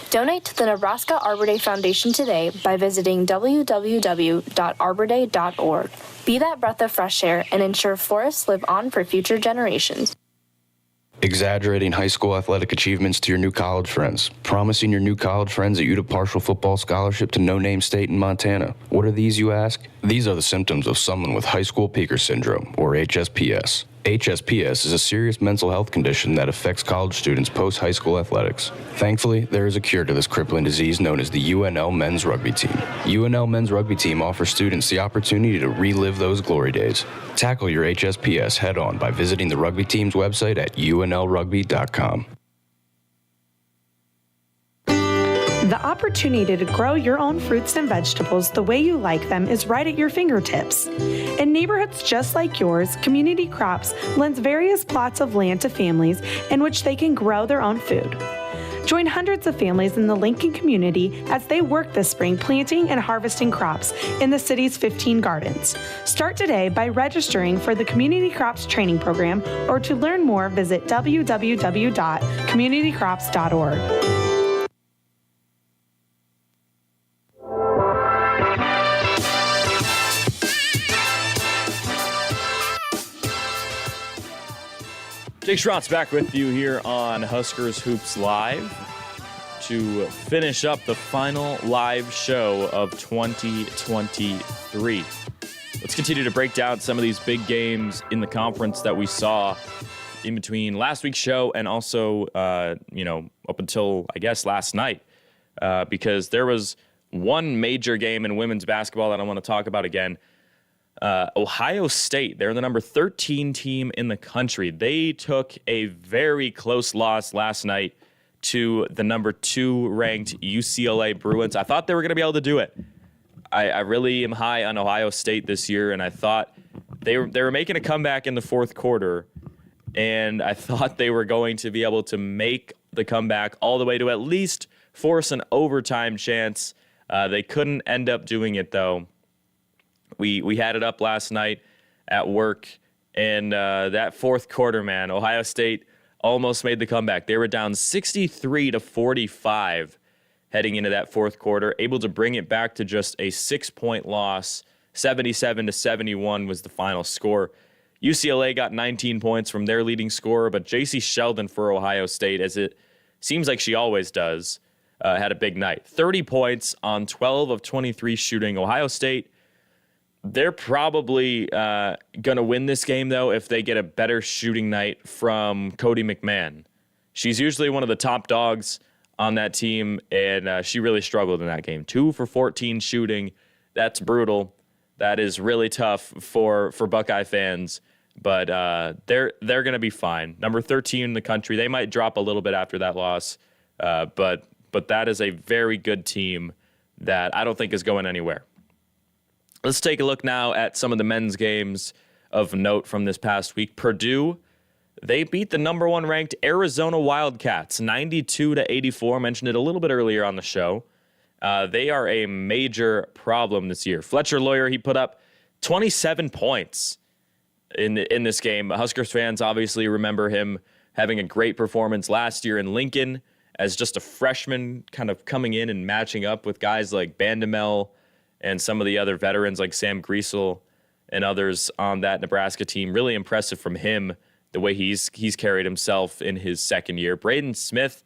Donate to the Nebraska Arbor Day Foundation today by visiting www.arborday.org. Be that breath of fresh air and ensure forests live on for future generations. Exaggerating high school athletic achievements to your new college friends. Promising your new college friends that you'd a partial football scholarship to no-name state in Montana. What are these, you ask? These are the symptoms of someone with high school peaker syndrome, or HSPS. HSPS is a serious mental health condition that affects college students post-high school athletics. Thankfully, there is a cure to this crippling disease known as the UNL men's rugby team. UNL men's rugby team offers students the opportunity to relive those glory days. Tackle your HSPS head-on by visiting the rugby team's website at unlrugby.com. The opportunity to grow your own fruits and vegetables the way you like them is right at your fingertips. In neighborhoods just like yours, Community Crops lends various plots of land to families in which they can grow their own food. Join hundreds of families in the Lincoln community as they work this spring planting and harvesting crops in the city's 15 gardens. Start today by registering for the Community Crops Training Program, or to learn more, visit www.communitycrops.org. Jake Schrott's back with you here on Huskers Hoops Live to finish up the final live show of 2023. Let's continue to break down some of these big games in the conference that we saw in between last week's show and also, up until, I guess, last night, because there was one major game in women's basketball that I want to talk about again. Ohio State, they're the number 13 team in the country. They took a very close loss last night to the number 2 ranked UCLA Bruins. I thought they were going to be able to do it. I really am high on Ohio State this year, and I thought they were making a comeback in the fourth quarter, and I thought they were going to be able to make the comeback all the way to at least force an overtime chance. They couldn't end up doing it, though. We had it up last night at work, and that fourth quarter, man, Ohio State almost made the comeback. They were down 63-45 heading into that fourth quarter, able to bring it back to just a 6-point loss. 77-71 was the final score. UCLA got 19 points from their leading scorer, but J.C. Sheldon for Ohio State, as it seems like she always does, had a big night. 30 points on 12 of 23 shooting. Ohio State, they're probably going to win this game, though, if they get a better shooting night from Cody McMahon. She's usually one of the top dogs on that team, and she really struggled in that game. 2 for 14 shooting. That's brutal. That is really tough for Buckeye fans, but they're going to be fine. Number 13 in the country. They might drop a little bit after that loss, but that is a very good team that I don't think is going anywhere. Let's take a look now at some of the men's games of note from this past week. Purdue, they beat the number 1 ranked Arizona Wildcats 92-84. I mentioned it a little bit earlier on the show. They are a major problem this year. Fletcher Lawyer, he put up 27 points in this game. Huskers fans obviously remember him having a great performance last year in Lincoln as just a freshman, kind of coming in and matching up with guys like Bandamel and some of the other veterans like Sam Griesel and others on that Nebraska team. Really impressive from him, the way he's carried himself in his second year. Braden Smith,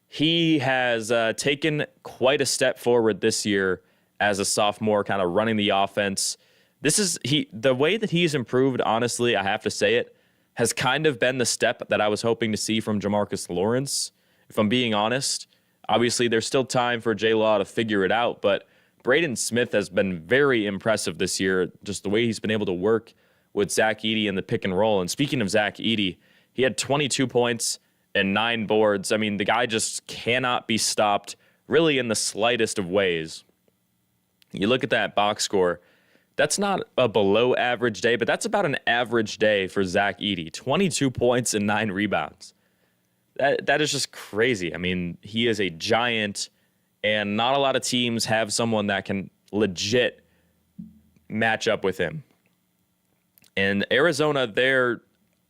he has taken quite a step forward this year as a sophomore, kind of running the offense. The way that he's improved, honestly, I have to say it, has kind of been the step that I was hoping to see from Jamarcus Lawrence, if I'm being honest. Obviously, there's still time for J-Law to figure it out, but Braden Smith has been very impressive this year, just the way he's been able to work with Zach Edey in the pick and roll. And speaking of Zach Edey, he had 22 points and 9 boards. I mean, the guy just cannot be stopped really in the slightest of ways. You look at that box score, that's not a below average day, but that's about an average day for Zach Edey. 22 points and 9 rebounds. That is just crazy. I mean, he is a giant, and not a lot of teams have someone that can legit match up with him. And Arizona, they're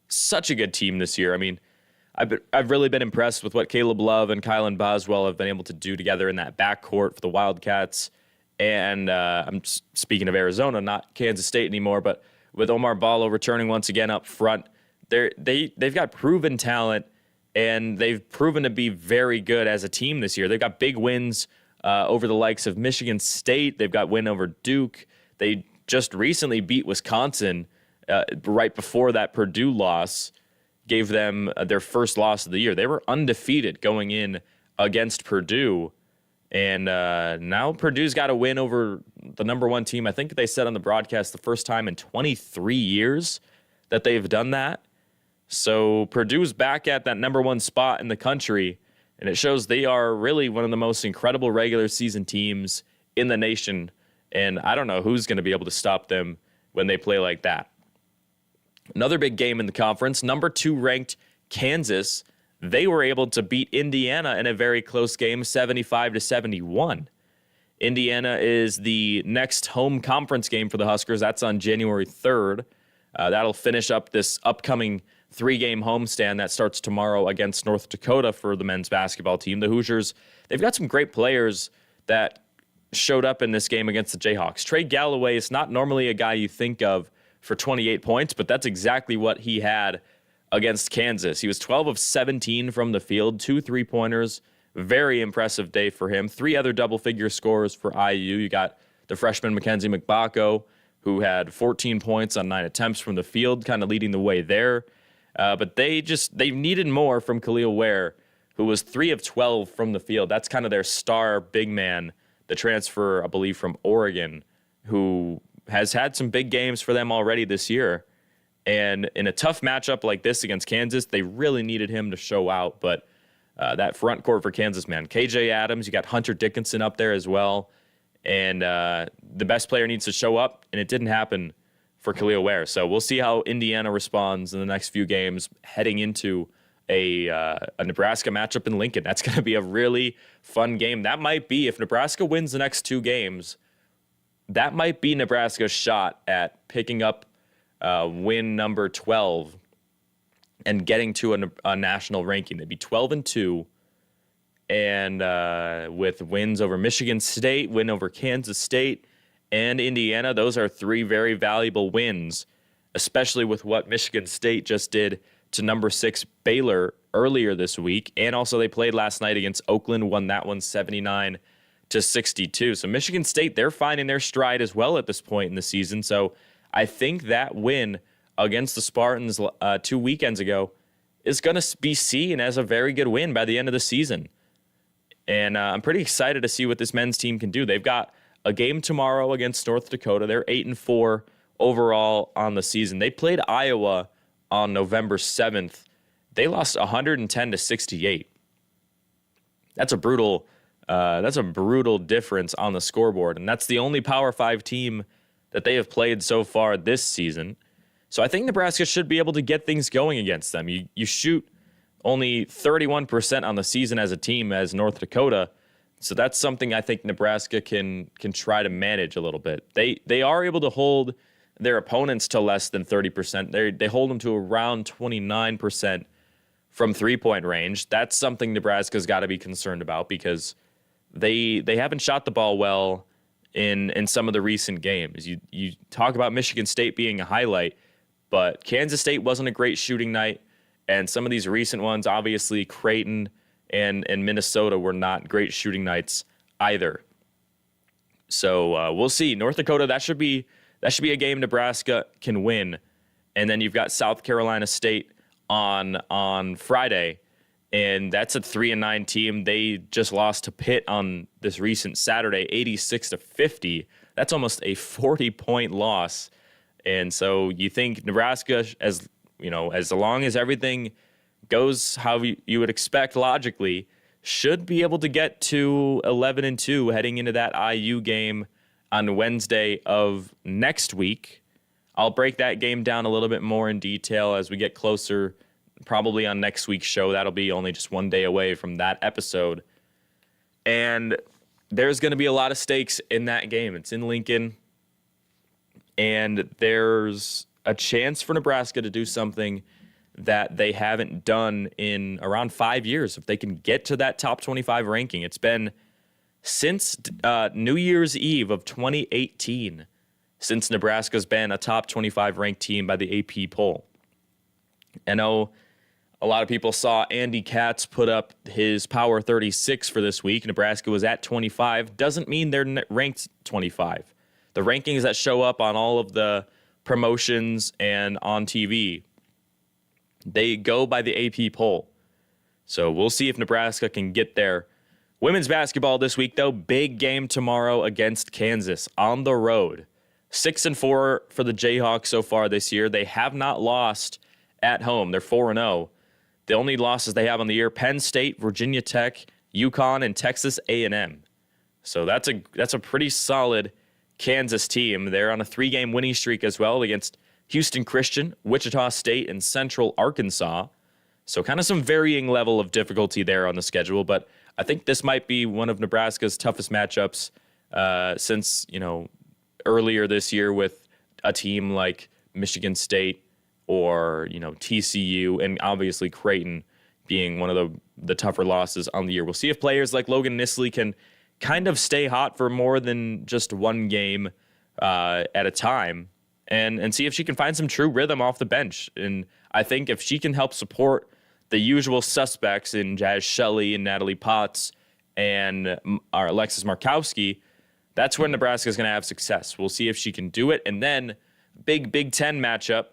such a good team this year. I mean, I've really been impressed with what Caleb Love and Kylan Boswell have been able to do together in that backcourt for the Wildcats. And I'm speaking of Arizona, not Kansas State anymore, but with Omar Ballo returning once again up front, they've got proven talent, and they've proven to be very good as a team this year. They've got big wins over the likes of Michigan State. They've got win over Duke. They just recently beat Wisconsin right before that Purdue loss gave them their first loss of the year. They were undefeated going in against Purdue, and now Purdue's got a win over the number 1 team. I think they said on the broadcast the first time in 23 years that they've done that. So Purdue's back at that number 1 spot in the country, and it shows they are really one of the most incredible regular season teams in the nation, and I don't know who's going to be able to stop them when they play like that. Another big game in the conference, number 2 ranked Kansas, they were able to beat Indiana in a very close game, 75-71. Indiana is the next home conference game for the Huskers. That's on January 3rd. That'll finish up this upcoming 3-game homestand that starts tomorrow against North Dakota for the men's basketball team. The Hoosiers, they've got some great players that showed up in this game against the Jayhawks. Trey Galloway is not normally a guy you think of for 28 points, but that's exactly what he had against Kansas. He was 12 of 17 from the field, 2 3-pointers. Very impressive day for him. 3 other double-figure scores for IU. You got the freshman Mackenzie McBacco, who had 14 points on 9 attempts from the field, kind of leading the way there. But they needed more from Khalil Ware, who was 3 of 12 from the field. That's kind of their star big man, the transfer, I believe, from Oregon, who has had some big games for them already this year. And in a tough matchup like this against Kansas, they really needed him to show out. But that front court for Kansas, man, KJ Adams, you got Hunter Dickinson up there as well. And the best player needs to show up, and it didn't happen for Khalil Ware. So we'll see how Indiana responds in the next few games heading into a Nebraska matchup in Lincoln. That's going to be a really fun game. That might be, if Nebraska wins the next 2 games, that might be Nebraska's shot at picking up win number 12 and getting to a national ranking. They'd be 12-2, and with wins over Michigan State, win over Kansas State, and Indiana. Those are 3 very valuable wins, especially with what Michigan State just did to number 6 Baylor earlier this week. And also they played last night against Oakland, won that one 79-62. So Michigan State, they're finding their stride as well at this point in the season. So I think that win against the Spartans 2 weekends ago is going to be seen as a very good win by the end of the season. And I'm pretty excited to see what this men's team can do. They've got a game tomorrow against North Dakota. They're 8-4 overall on the season. They played Iowa on November 7th. They lost 110-68. That's a brutal difference on the scoreboard, and that's the only Power 5 team that they have played so far this season. So I think Nebraska should be able to get things going against them. You shoot only 31% on the season as a team as North Dakota. So that's something I think Nebraska can try to manage a little bit. They are able to hold their opponents to less than 30%. They hold them to around 29% from three-point range. That's something Nebraska's got to be concerned about because they haven't shot the ball well in some of the recent games. You talk about Michigan State being a highlight, but Kansas State wasn't a great shooting night, and some of these recent ones, obviously Creighton and Minnesota, were not great shooting nights either. So we'll see. North Dakota, that should be a game Nebraska can win. And then you've got South Carolina State on Friday, and that's a 3-9 team. They just lost to Pitt on this recent Saturday, 86-50. That's almost a 40-point loss. And so you think Nebraska, as long as everything goes how you would expect logically, should be able to get to 11-2 heading into that IU game on Wednesday of next week. I'll break that game down a little bit more in detail as we get closer, probably on next week's show. That'll be only just one day away from that episode. And there's going to be a lot of stakes in that game. It's in Lincoln, and there's a chance for Nebraska to do something that they haven't done in around 5 years. If they can get to that top 25 ranking, it's been since New Year's Eve of 2018 since Nebraska's been a top 25 ranked team by the AP poll. I know a lot of people saw Andy Katz put up his Power 36 for this week. Nebraska was at 25. Doesn't mean they're ranked 25. The rankings that show up on all of the promotions and on TV, they go by the AP poll. So we'll see if Nebraska can get there. Women's basketball this week, though, big game tomorrow against Kansas on the road. 6-4 for the Jayhawks so far this year. They have not lost at home. They're 4-0. The only losses they have on the year: Penn State, Virginia Tech, UConn, and Texas A&M. So that's a pretty solid Kansas team. They're on a 3-game winning streak as well against Houston Christian, Wichita State, and Central Arkansas. So kind of some varying level of difficulty there on the schedule, but I think this might be one of Nebraska's toughest matchups since, earlier this year with a team like Michigan State or, TCU, and obviously Creighton being one of the tougher losses on the year. We'll see if players like Logan Nisley can kind of stay hot for more than just one game at a time and see if she can find some true rhythm off the bench. And I think if she can help support the usual suspects in Jazz Shelley and Natalie Potts and our Alexis Markowski, that's when Nebraska is going to have success. We'll see if she can do it. And then big Big Ten matchup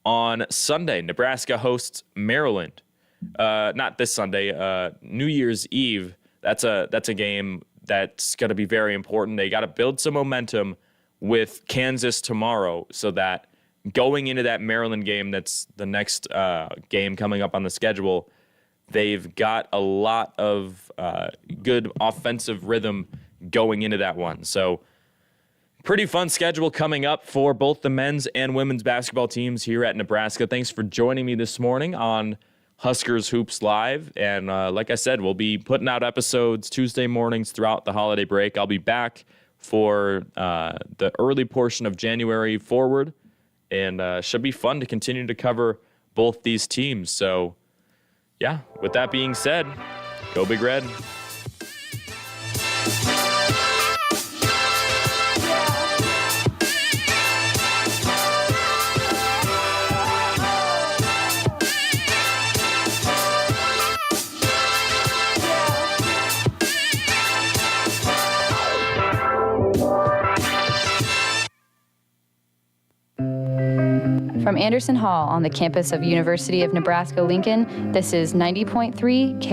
on Sunday. Nebraska hosts Maryland. Not this Sunday, New Year's Eve. That's a game that's going to be very important. They got to build some momentum with Kansas tomorrow so that going into that Maryland game, that's the next game coming up on the schedule, they've got a lot of good offensive rhythm going into that one. So pretty fun schedule coming up for both the men's and women's basketball teams here at Nebraska. Thanks for joining me this morning on Huskers Hoops Live. And like I said, we'll be putting out episodes Tuesday mornings throughout the holiday break. I'll be back for the early portion of January forward, and should be fun to continue to cover both these teams. So, yeah, with that being said, go Big Red. From Anderson Hall on the campus of University of Nebraska-Lincoln, this is 90.3 K.